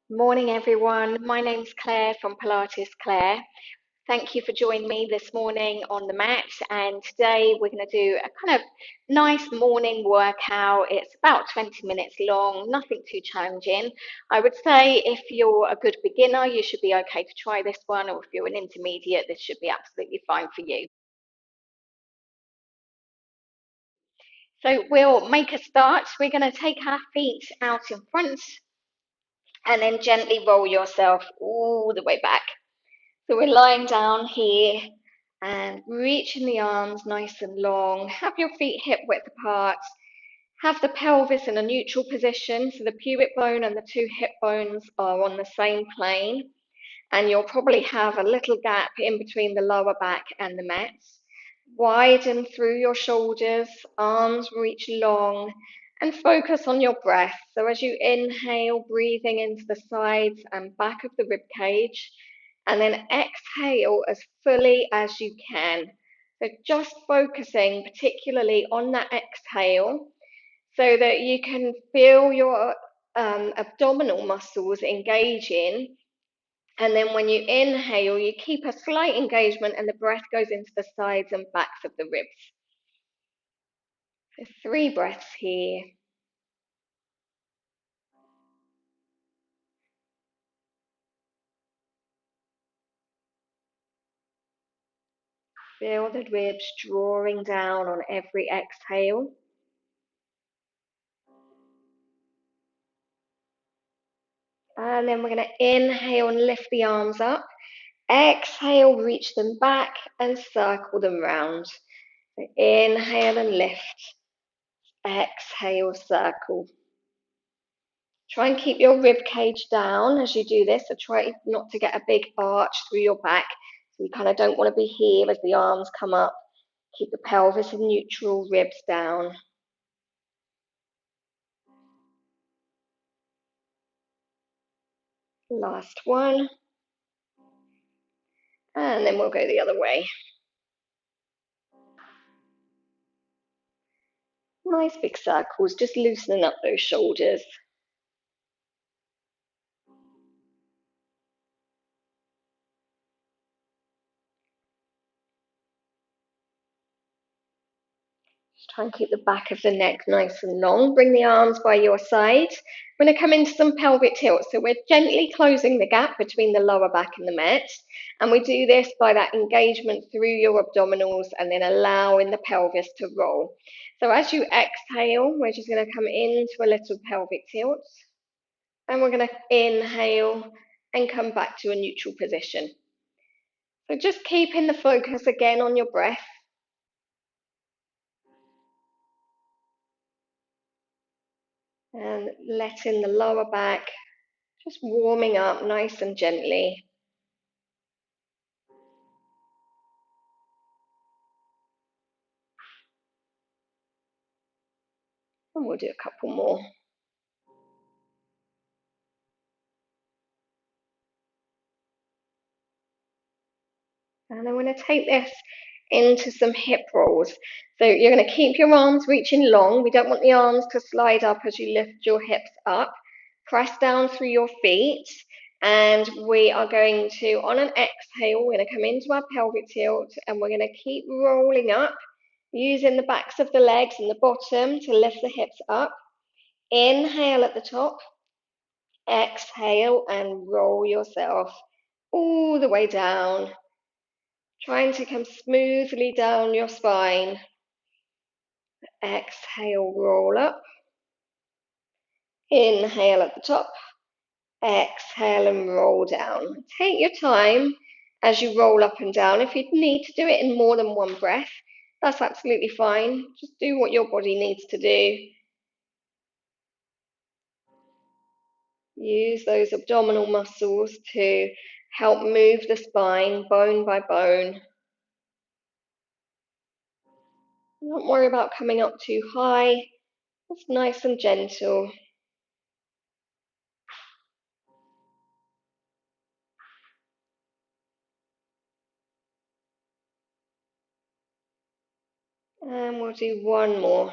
Morning, everyone. My name's Claire from Pilates Claire. Thank you for joining me this morning on the mat. And today we're going to do a kind of nice morning workout. It's about 20 minutes long, nothing too challenging. I would say if you're a good beginner, you should be okay to try this one, or if you're an intermediate, this should be absolutely fine for you. So we'll make a start. We're going to take our feet out in front and then gently roll yourself all the way back. So we're lying down here and reaching the arms nice and long. Have your feet hip width apart. Have the pelvis in a neutral position, so the pubic bone and the two hip bones are on the same plane. And you'll probably have a little gap in between the lower back and the mat. Widen through your shoulders, arms reach long, and focus on your breath. So as you inhale, breathing into the sides and back of the rib cage, and then exhale as fully as you can. So just focusing particularly on that exhale so that you can feel your abdominal muscles engaging. And then when you inhale, you keep a slight engagement and the breath goes into the sides and backs of the ribs. So 3 breaths here. Feel the ribs drawing down on every exhale. And then we're going to inhale and lift the arms up. Exhale, reach them back and circle them round. So inhale and lift. Exhale, circle. Try and keep your rib cage down as you do this. So try not to get a big arch through your back. So you kind of don't want to be here as the arms come up. Keep the pelvis in neutral, ribs down. Last one. And then we'll go the other way. Nice big circles, just loosening up those shoulders. Just try and keep the back of the neck nice and long. Bring the arms by your side. We're going to come into some pelvic tilts. So we're gently closing the gap between the lower back and the mat. And we do this by that engagement through your abdominals and then allowing the pelvis to roll. So as you exhale, we're just going to come into a little pelvic tilt. And we're going to inhale and come back to a neutral position. So just keeping the focus again on your breath. And letting the lower back just warming up nice and gently. And we'll do a couple more. And I'm going to take this into some hip rolls. So you're going to keep your arms reaching long. We don't want the arms to slide up as you lift your hips up. Press down through your feet. And we are going to, on an exhale, we're going to come into our pelvic tilt and we're going to keep rolling up, using the backs of the legs and the bottom to lift the hips up. Inhale at the top. Exhale and roll yourself all the way down, trying to come smoothly down your spine. Exhale, roll up. Inhale at the top. Exhale and roll down. Take your time as you roll up and down. If you need to do it in more than one breath, that's absolutely fine. Just do what your body needs to do. Use those abdominal muscles to help move the spine bone by bone. Don't worry about coming up too high. Just nice and gentle. And we'll do one more.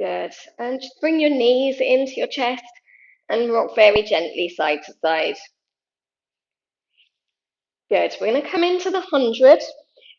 Good. And just bring your knees into your chest and rock very gently side to side. Good. We're going to come into the 100.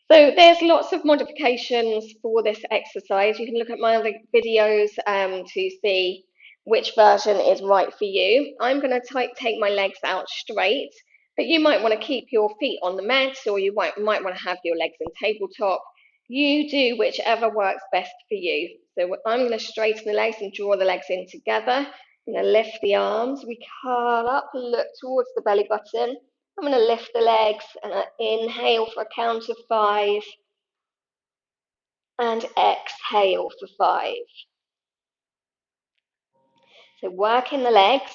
So there's lots of modifications for this exercise. You can look at my other videos to see which version is right for you. I'm going to take my legs out straight, but you might want to keep your feet on the mat, or you might want to have your legs in tabletop. You do whichever works best for you. So I'm going to straighten the legs and draw the legs in together. I'm going to lift the arms. We curl up, look towards the belly button. I'm going to lift the legs and inhale for a count of 5 and exhale for 5. So working the legs,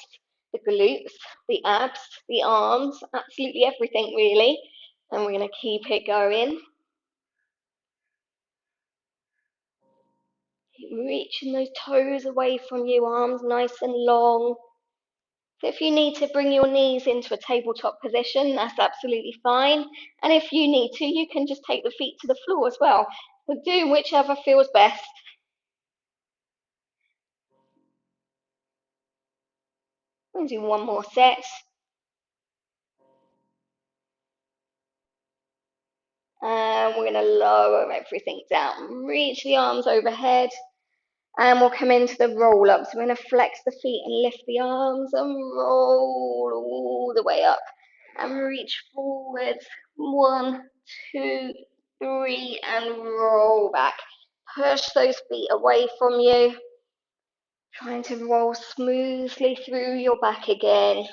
the glutes, the abs, the arms, absolutely everything really. And we're going to keep it going. Keep reaching those toes away from you, arms nice and long. So if you need to bring your knees into a tabletop position, that's absolutely fine. And if you need to, you can just take the feet to the floor as well. So do whichever feels best. We'll do one more set. And we're going to lower everything down. Reach the arms overhead. And we'll come into the roll up. So we're going to flex the feet and lift the arms and roll all the way up. And reach forward. 1, 2, 3, and roll back. Push those feet away from you. Trying to roll smoothly through your back again.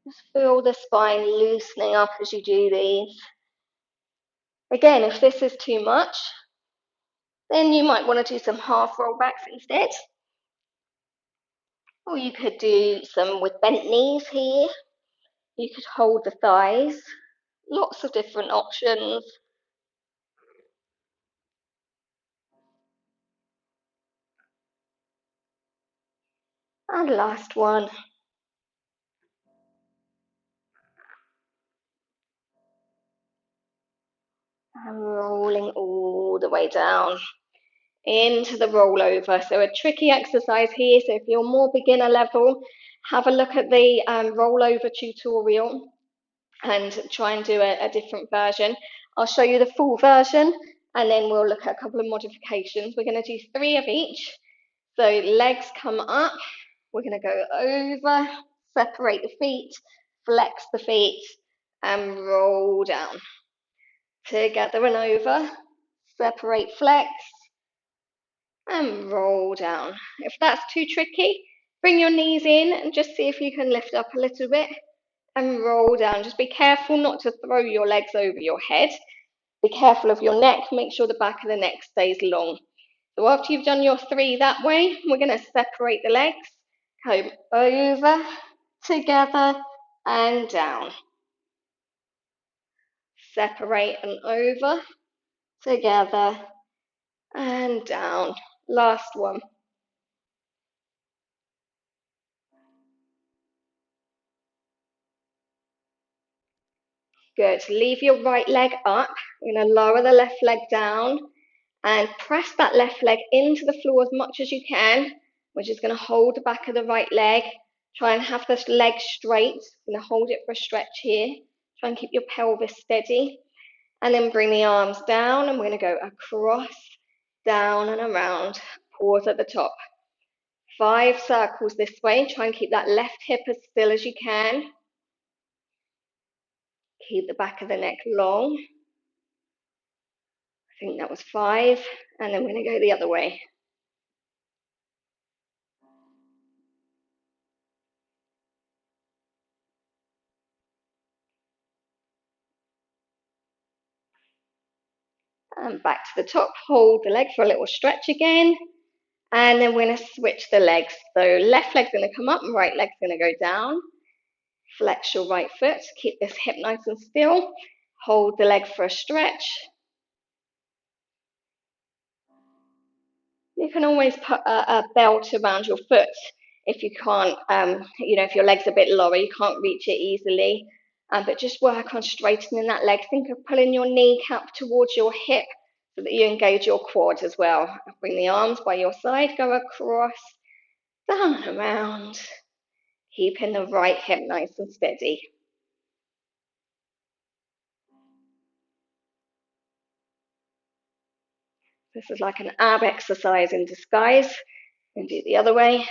Just feel the spine loosening up as you do these. Again, if this is too much, then you might want to do some half rollbacks instead. Or you could do some with bent knees here. You could hold the thighs. Lots of different options. And last one. And rolling all the way down into the rollover. So a tricky exercise here. So if you're more beginner level, have a look at the rollover tutorial and try and do a different version. I'll show you the full version and then we'll look at a couple of modifications. We're going to do 3 of each. So legs come up, we're going to go over, separate the feet, flex the feet and roll down. Together and over, separate, flex and roll down. If that's too tricky, bring your knees in and just see if you can lift up a little bit and roll down. Just be careful not to throw your legs over your head. Be careful of your neck. Make sure the back of the neck stays long. So after you've done your 3 that way, we're going to separate the legs, go over, together, and down. Separate and over, together, and down. Last one. Good. Leave your right leg up. We're going to lower the left leg down and press that left leg into the floor as much as you can. We're just going to hold the back of the right leg. Try and have this leg straight. I'm going to hold it for a stretch here. Try and keep your pelvis steady. And then bring the arms down and we're going to go across, down and around. Pause at the top. 5 circles this way. Try and keep that left hip as still as you can. Keep the back of the neck long. I think that was 5. And then we're going to go the other way. And back to the top, hold the leg for a little stretch again. And then we're going to switch the legs. So left leg's going to come up and right leg's going to go down. Flex your right foot, keep this hip nice and still. Hold the leg for a stretch. You can always put a belt around your foot if you can't, if your leg's a bit lower, you can't reach it easily. But just work on straightening that leg. Think of pulling your kneecap towards your hip so that you engage your quad as well. Bring the arms by your side, go across, down and around, keeping the right hip nice and steady. This is like an ab exercise in disguise. And do it the other way.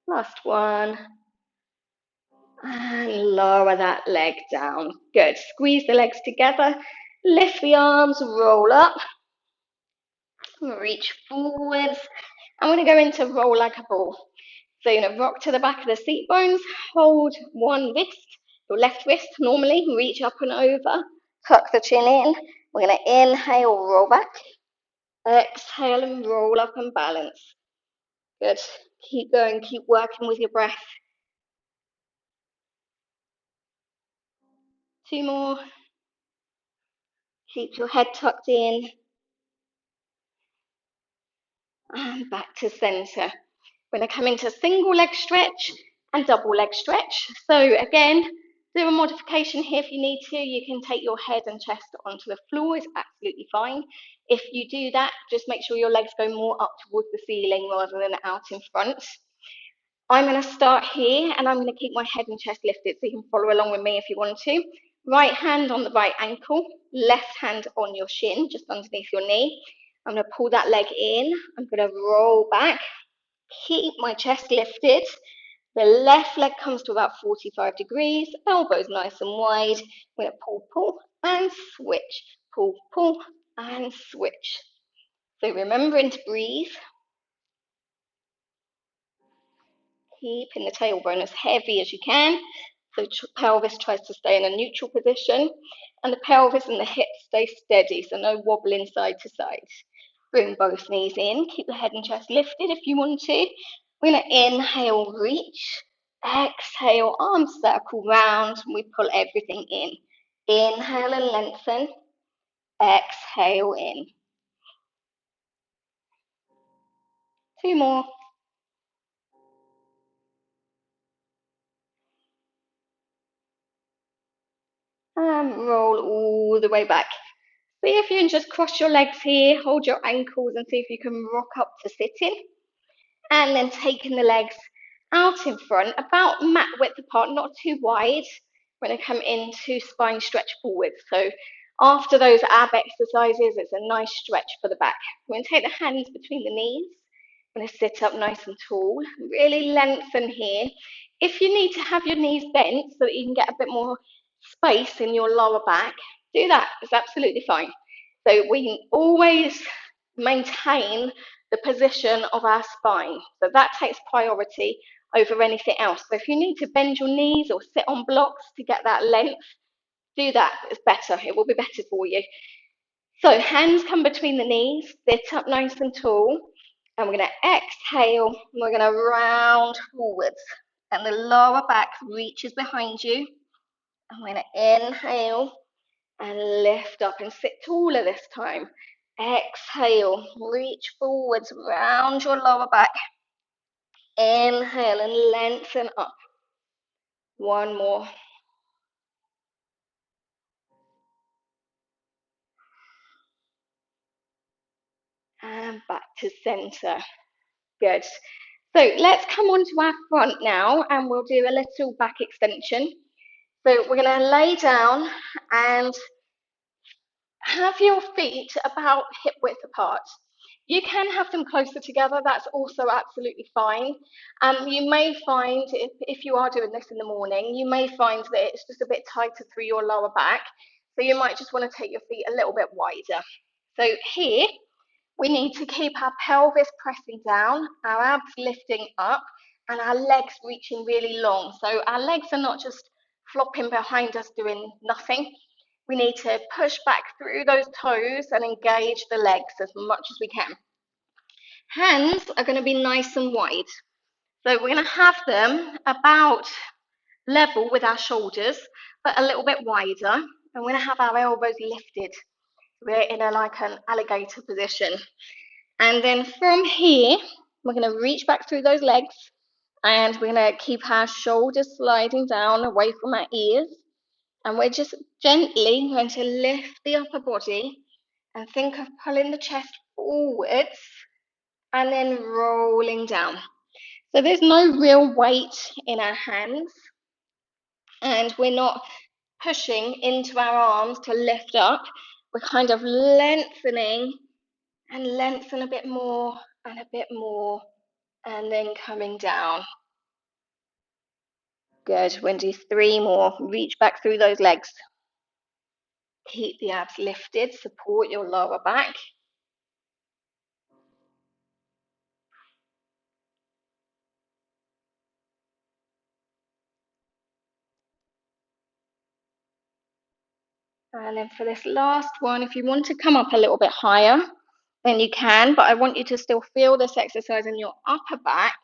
Last one. And lower that leg down. Good. Squeeze the legs together. Lift the arms, roll up. Reach forwards. I'm going to go into roll like a ball. So you're going to rock to the back of the seat bones. Hold one wrist, your left wrist normally. Reach up and over. Tuck the chin in. We're going to inhale, roll back. Exhale and roll up and balance. Good. Keep going. Keep working with your breath. 2 more. Keep your head tucked in. And back to center. We're going to come into single leg stretch and double leg stretch. So again, do a modification here if you need to. You can take your head and chest onto the floor, it's absolutely fine. If you do that, just make sure your legs go more up towards the ceiling rather than out in front. I'm going to start here and I'm going to keep my head and chest lifted so you can follow along with me if you want to. Right hand on the right ankle, left hand on your shin, just underneath your knee. I'm going to pull that leg in. I'm going to roll back, keep my chest lifted. The left leg comes to about 45 degrees, elbows nice and wide. I'm going to pull, pull, and switch. Pull, pull, and switch. So remembering to breathe. Keeping the tailbone as heavy as you can. So pelvis tries to stay in a neutral position. And the pelvis and the hips stay steady, so no wobbling side to side. Bring both knees in. Keep the head and chest lifted if you want to. We're going to inhale, reach. Exhale, arms circle round. And we pull everything in. Inhale and lengthen. Exhale in. 2 more. And roll all the way back. See if you can just cross your legs here, hold your ankles and see if you can rock up to sitting. And then taking the legs out in front, about mat width apart, not too wide. We're going to come into spine stretch forward. So after those ab exercises, it's a nice stretch for the back. We're going to take the hands between the knees. We're going to sit up nice and tall, really lengthen here. If you need to have your knees bent so that you can get a bit more space in your lower back, do that. It's absolutely fine. So we can always maintain the position of our spine. So that takes priority over anything else. So if you need to bend your knees or sit on blocks to get that length, do that. It's better. It will be better for you. So hands come between the knees, sit up nice and tall. And we're going to exhale. And we're going to round forwards. And the lower back reaches behind you. And we're going to inhale and lift up and sit taller this time. Exhale, reach forwards, round your lower back. Inhale and lengthen up. 1 more. And back to center. Good. So let's come onto our front now and we'll do a little back extension. So we're going to lay down and have your feet about hip width apart. You can have them closer together, that's also absolutely fine. You may find, if you are doing this in the morning, you may find that it's just a bit tighter through your lower back. So you might just want to take your feet a little bit wider. So here, we need to keep our pelvis pressing down, our abs lifting up, and our legs reaching really long. So our legs are not just flopping behind us doing nothing. We need to push back through those toes and engage the legs as much as we can. Hands are going to be nice and wide. So we're going to have them about level with our shoulders, but a little bit wider. And we're going to have our elbows lifted. We're in like an alligator position. And then from here, we're going to reach back through those legs And we're going to keep our shoulders sliding down away from our ears. And we're just gently going to lift the upper body and think of pulling the chest forwards and then rolling down. So there's no real weight in our hands, and we're not pushing into our arms to lift up. We're kind of lengthening and lengthen a bit more and a bit more, and then coming down. Good. We're going to do 3 more. Reach back through those legs. Keep the abs lifted. Support your lower back. And then for this last one, if you want to come up a little bit higher, then you can, but I want you to still feel this exercise in your upper back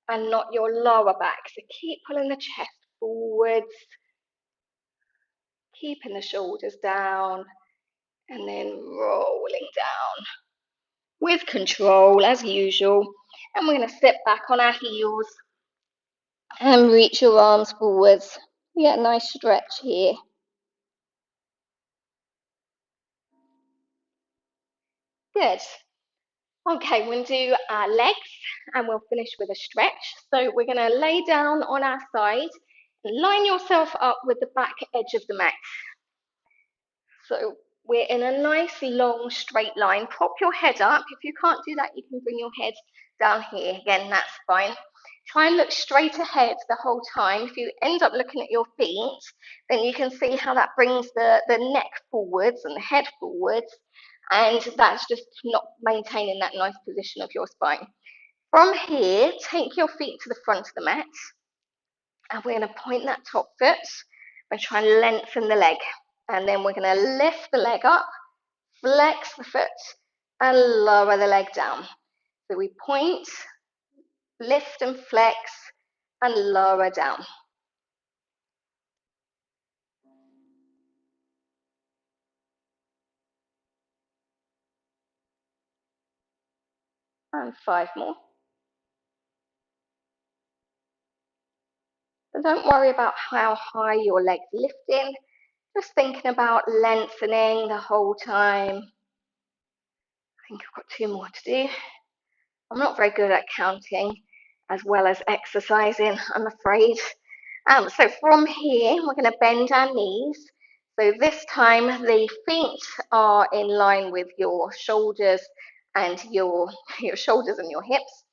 and not your lower back. So keep pulling the chest forwards, keeping the shoulders down, and then rolling down with control as usual. And we're going to sit back on our heels and reach your arms forwards. We get a nice stretch here. Good. Okay, we're going to do our legs and we'll finish with a stretch. So we're going to lay down on our side and line yourself up with the back edge of the mat. So we're in a nice long straight line. Prop your head up. If you can't do that, you can bring your head down here. Again, that's fine. Try and look straight ahead the whole time. If you end up looking at your feet, then you can see how that brings the neck forwards and the head forwards. And that's just not maintaining that nice position of your spine. From here, take your feet to the front of the mat. And we're going to point that top foot and try and lengthen the leg. And then we're going to lift the leg up, flex the foot, and lower the leg down. So we point, lift and flex, and lower down. And 5 more. So don't worry about how high your leg's lifting. Just thinking about lengthening the whole time. I think I've got 2 more to do. I'm not very good at counting as well as exercising, I'm afraid. So from here, we're going to bend our knees. So this time the feet are in line with your shoulders and your shoulders and your hips.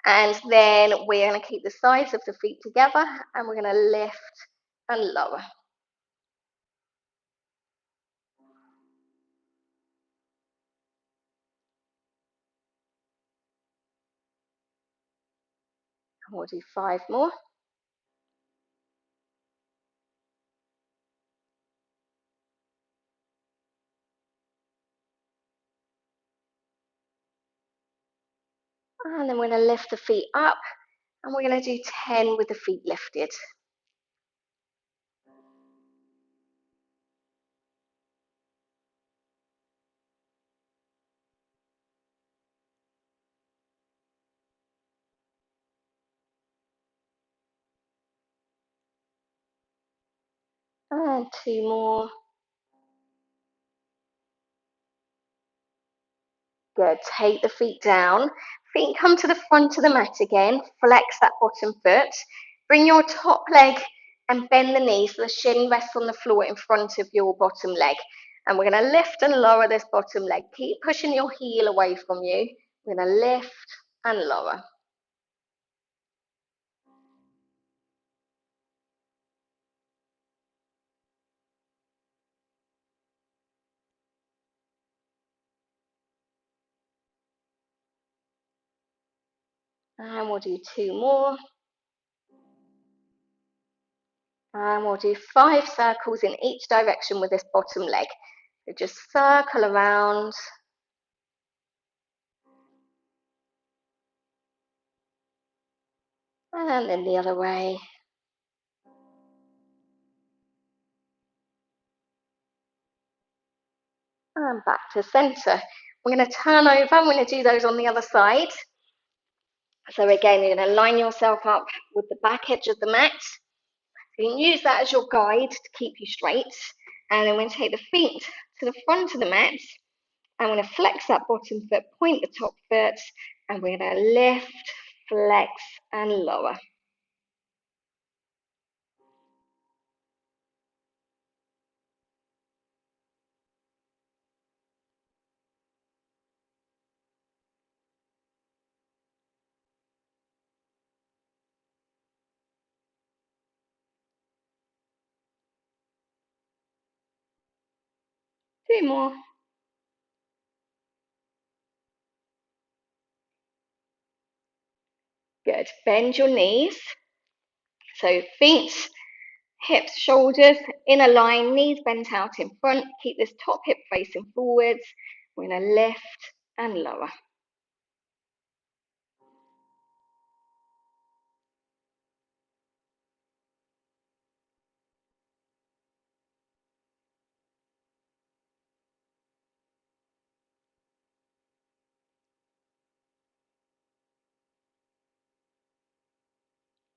And then we're going to keep the sides of the feet together and we're going to lift and lower. And we'll do 5 more. And then we're going to lift the feet up and we're going to do 10 with the feet lifted. And 2 more. Good. Take the feet down. Feet come to the front of the mat again. Flex that bottom foot. Bring your top leg and bend the knee so the shin rests on the floor in front of your bottom leg. And we're going to lift and lower this bottom leg. Keep pushing your heel away from you. We're going to lift and lower. And we'll do 2 more. And we'll do 5 circles in each direction with this bottom leg. So just circle around. And then the other way. And back to center. We're going to turn over. I'm going to do those on the other side. So again, you're going to line yourself up with the back edge of the mat. You can use that as your guide to keep you straight. And then we're going to take the feet to the front of the mat. I'm going to flex that bottom foot, point the top foot, and we're going to lift, flex, and lower. Two more. Good. Bend your knees. So feet, hips, shoulders in a line, knees bent out in front. Keep this top hip facing forwards. We're going to lift and lower.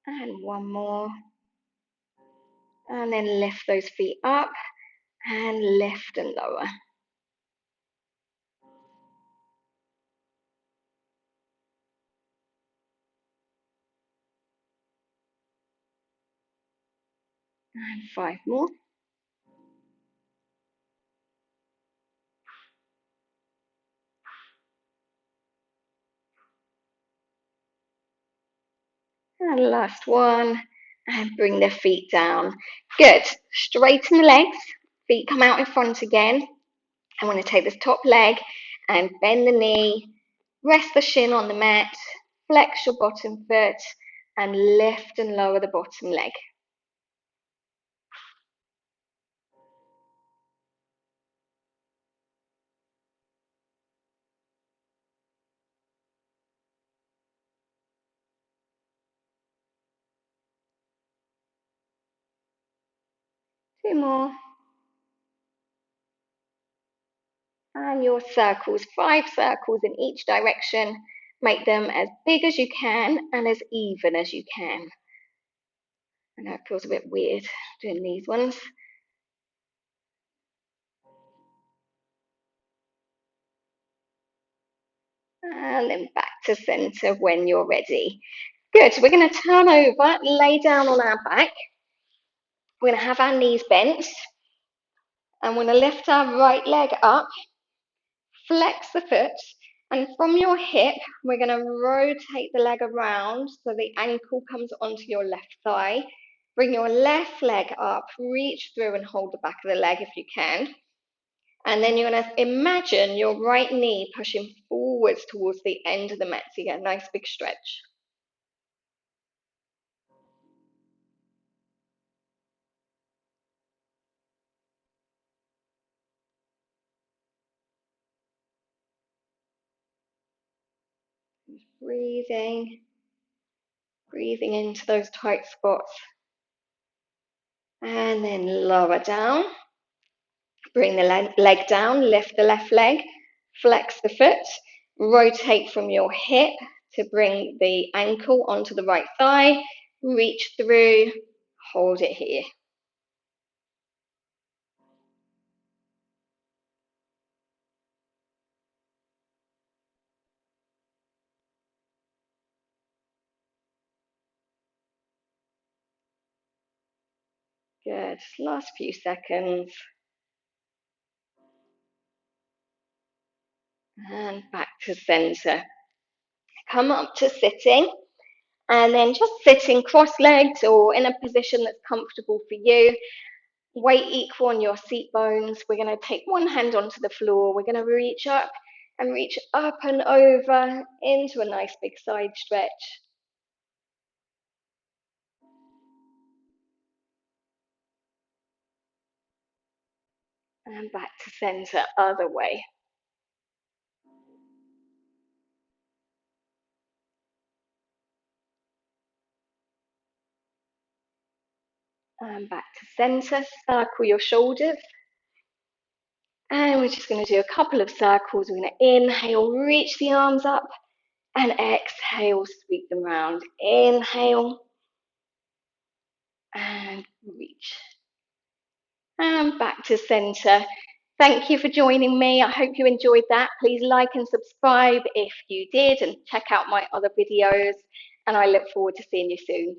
And one more. And then lift those feet up and lift and lower. And five more. And last one. And bring the feet down. Good. Straighten the legs. Feet come out in front again. I want to take this top leg and bend the knee. Rest the shin on the mat. Flex your bottom foot and lift and lower the bottom leg. Two more. And your circles, 5 circles in each direction. Make them as big as you can and as even as you can. I know it feels a bit weird doing these ones. And then back to center when you're ready. Good, we're going to turn over, lay down on our back. We're going to have our knees bent. And we're going to lift our right leg up, flex the foot, and from your hip, we're going to rotate the leg around so the ankle comes onto your left thigh. Bring your left leg up, reach through and hold the back of the leg if you can. And then you're going to imagine your right knee pushing forwards towards the end of the mat. So you get a nice big stretch. Just breathing into those tight spots. And then lower down. Bring the leg down, lift the left leg, flex the foot, rotate from your hip to bring the ankle onto the right thigh, reach through, hold it here. Good, last few seconds. And back to center. Come up to sitting. And then just sitting cross-legged or in a position that's comfortable for you. Weight equal on your seat bones. We're going to take one hand onto the floor. We're going to reach up and over into a nice big side stretch. And back to center, other way. And back to center, circle your shoulders. And we're just going to do a couple of circles. We're going to inhale, reach the arms up, and exhale, sweep them them round. Inhale and reach. And back to center. Thank you for joining me. I hope you enjoyed that. Please like and subscribe if you did, and check out my other videos. And I look forward to seeing you soon.